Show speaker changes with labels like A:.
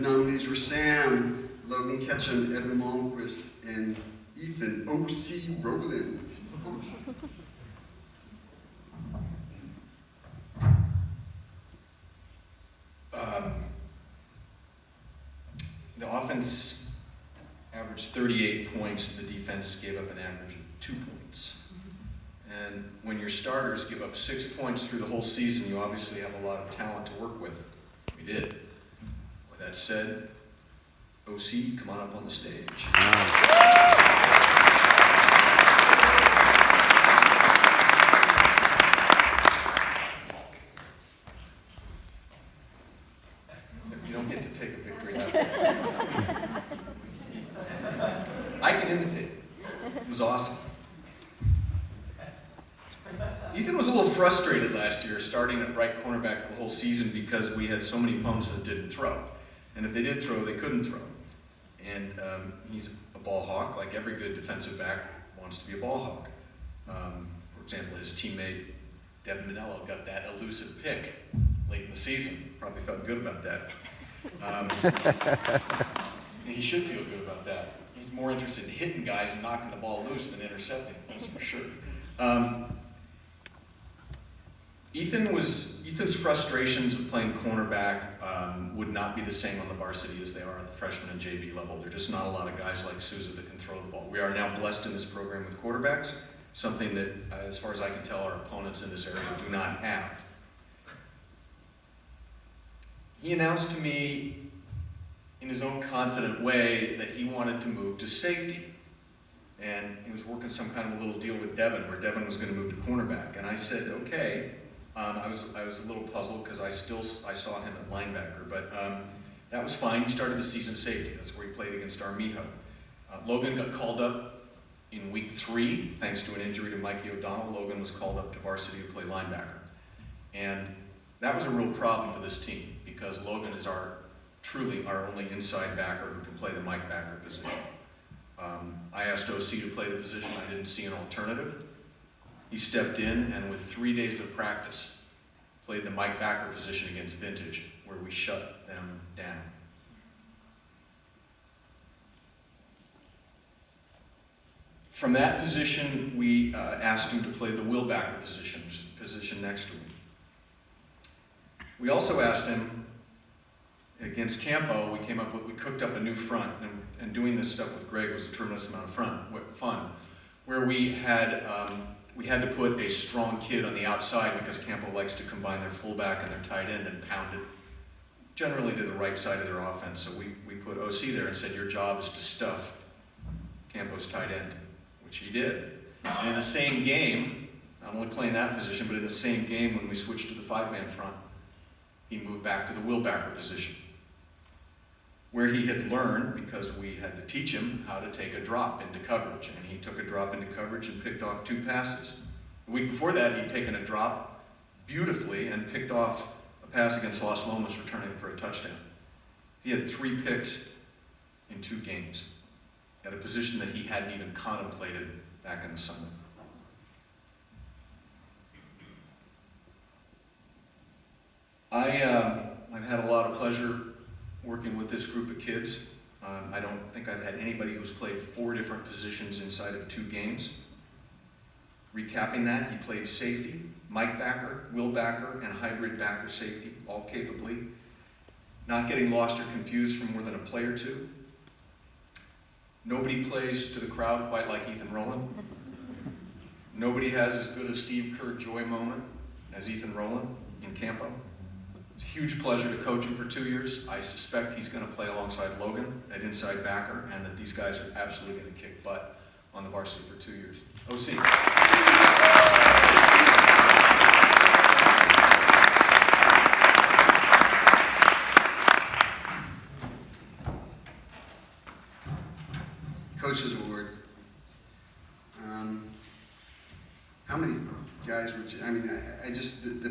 A: Nominees were Sam, Logan Ketchum, Evan Malmquist, and Ethan O.C. Rowland.
B: The offense averaged 38 points. The defense gave up an average of 2 points. And when your starters give up 6 points through the whole season, you obviously have a lot of talent to work with. We did. With that said, OC, come on up on the stage. You don't get to take a victory lap. I can imitate. It was awesome. Ethan was a little frustrated last year starting at right cornerback for the whole season because we had so many opponents that didn't throw. And if they did throw, they couldn't throw. And he's a ball hawk, like every good defensive back wants to be a ball hawk. For example, his teammate Devin Manello got that elusive pick late in the season. Probably felt good about that. He should feel good about that. He's more interested in hitting guys and knocking the ball loose than intercepting, that's for sure. Ethan's frustrations of playing cornerback would not be the same on the varsity as they are at the freshman and JV level. There are just not a lot of guys like Souza that can throw the ball. We are now blessed in this program with quarterbacks, something that, as far as I can tell, our opponents in this area do not have. He announced to me in his own confident way that he wanted to move to safety. And he was working some kind of a little deal with Devin, where Devin was going to move to cornerback. And I said, okay. I was a little puzzled because I saw him at linebacker, but that was fine. He started the season safety. That's where he played against Armijo. Logan got called up in week 3, thanks to an injury to Mikey O'Donnell. Logan was called up to varsity to play linebacker. And that was a real problem for this team because Logan is truly our only inside backer who can play the Mike backer position. I asked OC to play the position. I didn't see an alternative. He stepped in and with 3 days of practice played the Mike backer position against Vintage, where we shut them down. From that position, we asked him to play the Will backer position, which is the position next to him. We also asked him, against Campo, we cooked up a new front, and doing this stuff with Greg was a tremendous amount of fun, where we had to put a strong kid on the outside because Campo likes to combine their fullback and their tight end and pound it generally to the right side of their offense. So we put OC there and said, your job is to stuff Campo's tight end, which he did. And in the same game, not only playing that position, but in the same game when we switched to the 5-man front, he moved back to the Will backer position, where he had learned, because we had to teach him how to take a drop into coverage. And he took a drop into coverage and picked off 2 passes. The week before that, he'd taken a drop beautifully and picked off a pass against Las Lomas, returning for a touchdown. He had 3 picks in 2 games at a position that he hadn't even contemplated back in the summer. I've had a lot of pleasure working with this group of kids. I don't think I've had anybody who's played 4 different positions inside of 2 games. Recapping that, he played safety, Mike backer, Will backer, and hybrid backer safety, all capably. Not getting lost or confused for more than a play or 2. Nobody plays to the crowd quite like Ethan Rowland. Nobody has as good a Steve Kerr joy moment as Ethan Rowland in Campo. It's a huge pleasure to coach him for 2 years. I suspect he's going to play alongside Logan at inside backer, and that these guys are absolutely going to kick butt on the varsity for 2 years. OC.
A: Coach's Award. How many guys would you, I mean, I just, the